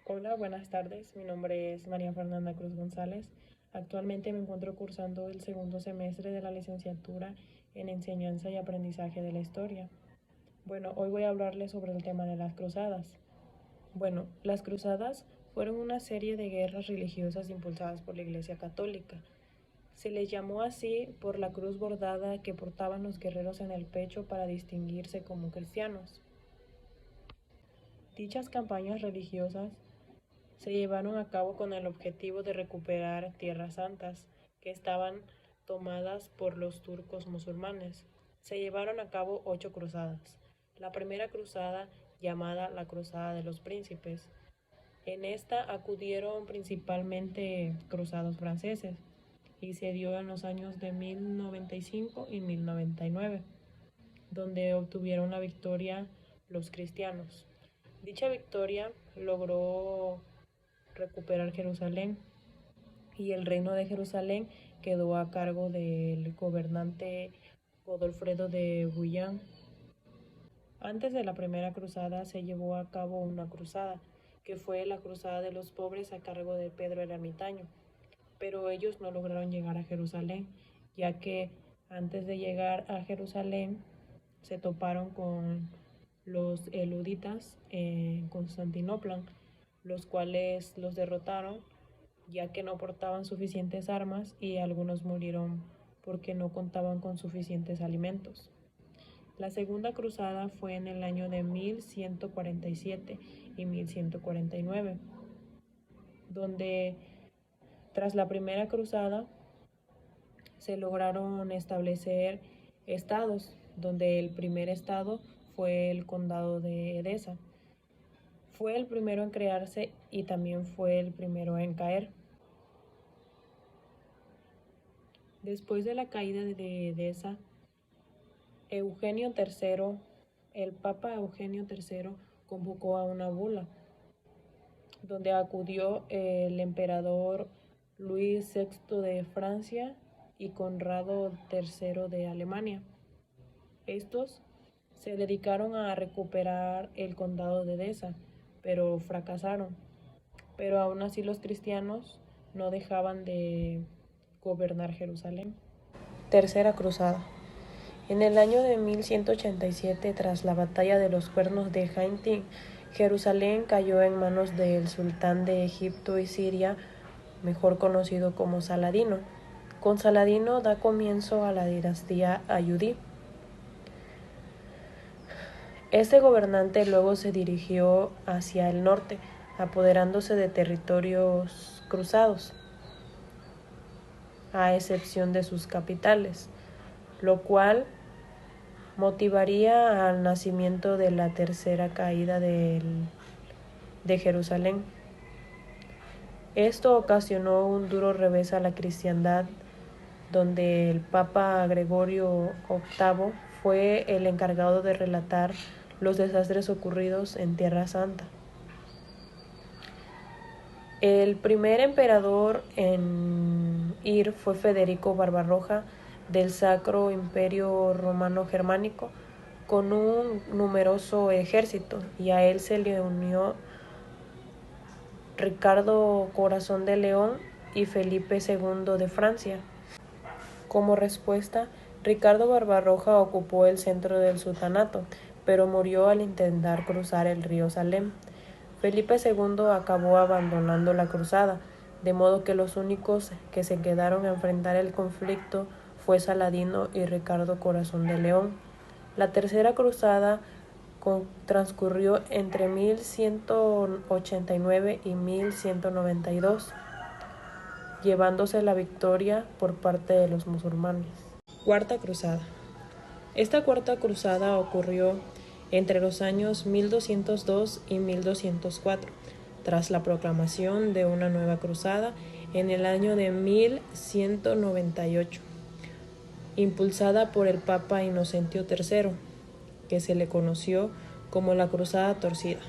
Hola, buenas tardes. Mi nombre es María Fernanda Cruz González. Actualmente me encuentro cursando el segundo semestre de la licenciatura en Enseñanza y Aprendizaje de la Historia. Hoy voy a hablarles sobre el tema de las cruzadas. Las cruzadas fueron una serie de guerras religiosas impulsadas por la Iglesia Católica. Se les llamó así por la cruz bordada que portaban los guerreros en el pecho para distinguirse como cristianos. Dichas campañas religiosas se llevaron a cabo con el objetivo de recuperar tierras santas que estaban tomadas por los turcos musulmanes. Se llevaron a cabo 8 cruzadas. La primera cruzada, llamada la Cruzada de los Príncipes. En esta acudieron principalmente cruzados franceses y se dio en los años de 1095 y 1099, donde obtuvieron la victoria los cristianos. Dicha victoria logró recuperar Jerusalén y el reino de Jerusalén quedó a cargo del gobernante Godofredo de Bouillon. Antes de la primera cruzada se llevó a cabo una cruzada, que fue la cruzada de los pobres a cargo de Pedro el Ermitaño, pero ellos no lograron llegar a Jerusalén, ya que antes de llegar a Jerusalén se toparon con los eluditas en Constantinopla, los cuales los derrotaron ya que no portaban suficientes armas y algunos murieron porque no contaban con suficientes alimentos. La segunda cruzada fue en el año de 1147 y 1149, donde tras la primera cruzada se lograron establecer estados, donde el primer estado fue el condado de Edesa. Fue el primero en crearse y también fue el primero en caer. Después de la caída de Edesa, Eugenio III, el Papa Eugenio III, convocó a una bula, donde acudió el emperador Luis VI de Francia y Conrado III de Alemania. Estos se dedicaron a recuperar el condado de Edesa, pero fracasaron. Pero aún así los cristianos no dejaban de gobernar Jerusalén. Tercera cruzada. En el año de 1187, tras la batalla de los Cuernos de Jaintín, Jerusalén cayó en manos del sultán de Egipto y Siria, mejor conocido como Saladino. Con Saladino da comienzo a la dinastía ayudí. Este gobernante luego se dirigió hacia el norte, apoderándose de territorios cruzados, a excepción de sus capitales, lo cual motivaría al nacimiento de la tercera caída de Jerusalén. Esto ocasionó un duro revés a la cristiandad, donde el Papa Gregorio VIII fue el encargado de relatar los desastres ocurridos en Tierra Santa. El primer emperador en ir fue Federico Barbarroja del Sacro Imperio Romano Germánico, con un numeroso ejército, y a él se le unió Ricardo Corazón de León y Felipe II de Francia. Como respuesta, Ricardo Barbarroja ocupó el centro del sultanato, pero murió al intentar cruzar el río Salem. Felipe II acabó abandonando la cruzada, de modo que los únicos que se quedaron a enfrentar el conflicto fue Saladino y Ricardo Corazón de León. La tercera cruzada transcurrió entre 1189 y 1192, llevándose la victoria por parte de los musulmanes. Cuarta cruzada. Esta cuarta cruzada ocurrió entre los años 1202 y 1204, tras la proclamación de una nueva cruzada en el año de 1198, impulsada por el Papa Inocentio III, que se le conoció como la Cruzada Torcida.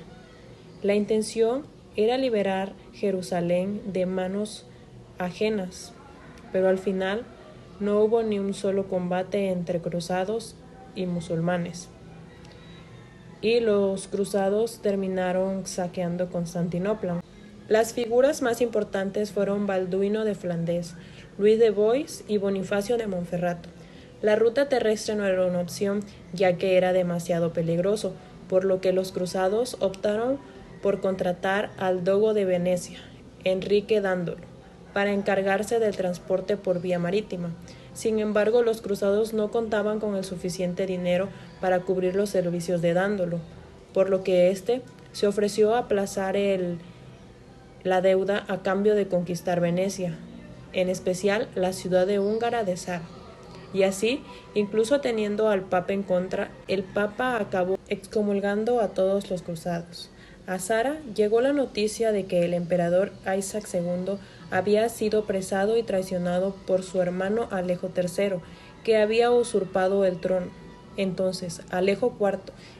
La intención era liberar Jerusalén de manos ajenas, pero al final no hubo ni un solo combate entre cruzados y musulmanes. y los cruzados terminaron saqueando Constantinopla. Las figuras más importantes fueron Balduino de Flandes, Luis de Bois y Bonifacio de Monferrato. La ruta terrestre no era una opción, ya que era demasiado peligroso, por lo que los cruzados optaron por contratar al dogo de Venecia, Enrique Dándolo, para encargarse del transporte por vía marítima. Sin embargo, los cruzados no contaban con el suficiente dinero para cubrir los servicios de Dándolo, por lo que éste se ofreció a aplazar la deuda a cambio de conquistar Venecia, en especial la ciudad de húngara de Zara. Y así, incluso teniendo al Papa en contra, el Papa acabó excomulgando a todos los cruzados. A Zara llegó la noticia de que el emperador Isaac II había sido apresado y traicionado por su hermano Alejo III, que había usurpado el trono. Entonces, Alejo IV,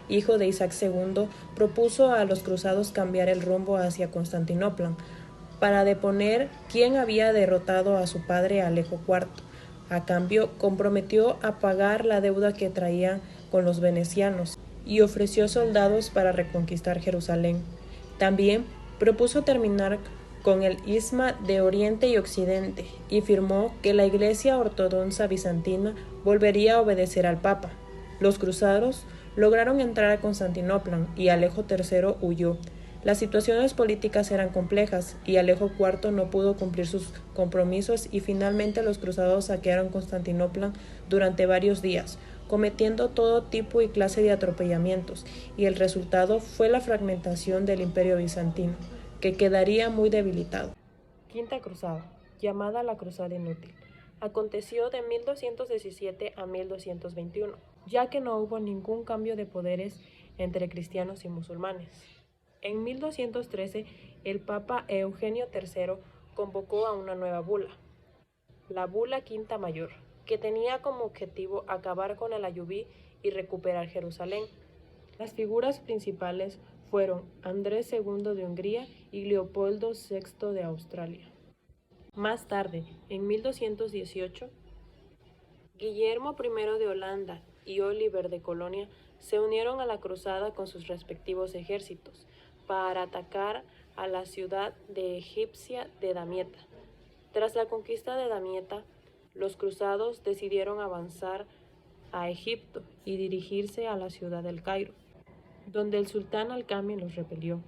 hijo de Isaac II, propuso a los cruzados cambiar el rumbo hacia Constantinopla, para deponer quién había derrotado a su padre Alejo IV. A cambio, comprometió a pagar la deuda que traía con los venecianos y ofreció soldados para reconquistar Jerusalén. También propuso terminar con el isma de Oriente y Occidente y firmó que la Iglesia ortodoxa bizantina volvería a obedecer al Papa. Los cruzados lograron entrar a Constantinopla y Alejo III huyó. Las situaciones políticas eran complejas y Alejo IV no pudo cumplir sus compromisos y finalmente los cruzados saquearon Constantinopla durante varios días, cometiendo todo tipo y clase de atropellamientos, y el resultado fue la fragmentación del Imperio bizantino, que quedaría muy debilitado. Quinta Cruzada, llamada la Cruzada Inútil, aconteció de 1217 a 1221, ya que no hubo ningún cambio de poderes entre cristianos y musulmanes. En 1213, el Papa Eugenio III convocó a una nueva bula, la Bula Quinta Mayor, que tenía como objetivo acabar con el ayubí y recuperar Jerusalén. Las figuras principales fueron Andrés II de Hungría y Leopoldo VI de Australia. Más tarde, en 1218, Guillermo I de Holanda y Oliver de Colonia se unieron a la cruzada con sus respectivos ejércitos para atacar a la ciudad de egipcia de Damieta. Tras la conquista de Damieta, los cruzados decidieron avanzar a Egipto y dirigirse a la ciudad del Cairo, donde el sultán Al-Qami los repelió.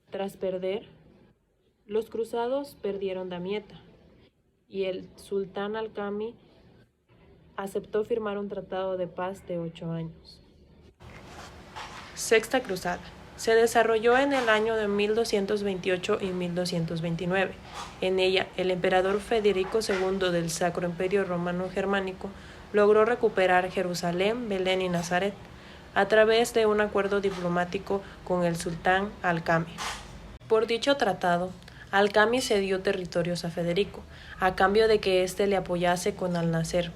Tras perder, los cruzados perdieron Damieta y el sultán Al-Qami aceptó firmar un tratado de paz de 8 años. Sexta Cruzada. Se desarrolló en el año de 1228 y 1229. En ella, el emperador Federico II del Sacro Imperio Romano Germánico logró recuperar Jerusalén, Belén y Nazaret a través de un acuerdo diplomático con el sultán Al-Qami. Por dicho tratado, Al-Qami cedió territorios a Federico, a cambio de que éste le apoyase con Al-Nasser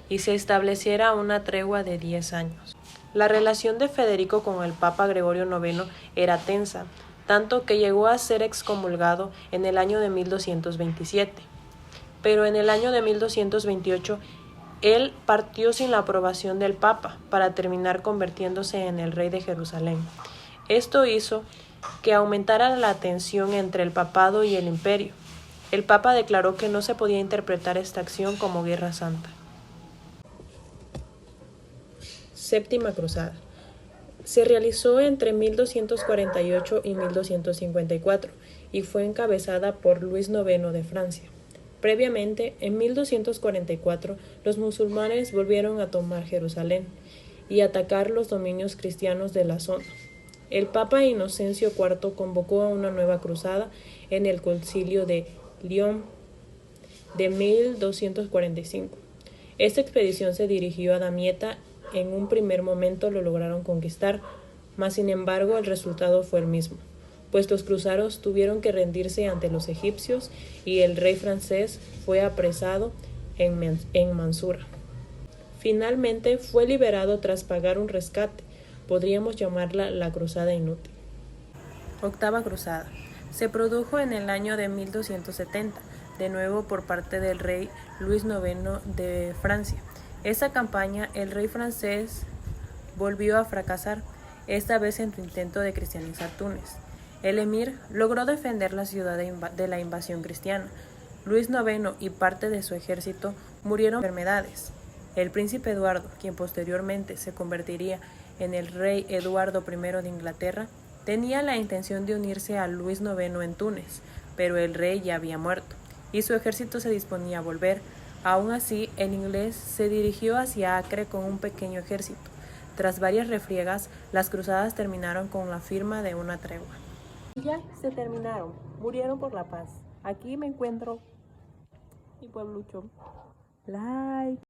y se estableciera una tregua de 10 años. La relación de Federico con el Papa Gregorio IX era tensa, tanto que llegó a ser excomulgado en el año de 1227. Pero en el año de 1228, él partió sin la aprobación del Papa para terminar convirtiéndose en el rey de Jerusalén. Esto hizo que aumentara la tensión entre el papado y el imperio. El Papa declaró que no se podía interpretar esta acción como guerra santa. Séptima Cruzada. Se realizó entre 1248 y 1254 y fue encabezada por Luis IX de Francia. Previamente, en 1244, los musulmanes volvieron a tomar Jerusalén y atacar los dominios cristianos de la zona. El Papa Inocencio IV convocó a una nueva cruzada en el Concilio de Lyon de 1245. Esta expedición se dirigió a Damieta. En un primer momento lo lograron conquistar, mas sin embargo el resultado fue el mismo, pues los cruzados tuvieron que rendirse ante los egipcios y el rey francés fue apresado en Mansura. Finalmente fue liberado tras pagar un rescate. Podríamos llamarla la Cruzada Inútil. Octava Cruzada. Se produjo en el año de 1270, de nuevo por parte del rey Luis IX de Francia. Esa campaña el rey francés volvió a fracasar esta vez en su intento de cristianizar Túnez. El emir logró defender la ciudad de la invasión cristiana. Luis IX y parte de su ejército murieron de enfermedades. El príncipe Eduardo, quien posteriormente se convertiría en el rey Eduardo I de Inglaterra, tenía la intención de unirse a Luis IX en Túnez, pero el rey ya había muerto, y su ejército se disponía a volver. Aún así, el inglés se dirigió hacia Acre con un pequeño ejército. Tras varias refriegas, las cruzadas terminaron con la firma de una tregua. Y ya se terminaron, murieron por la paz. Aquí me encuentro mi pueblucho. Like.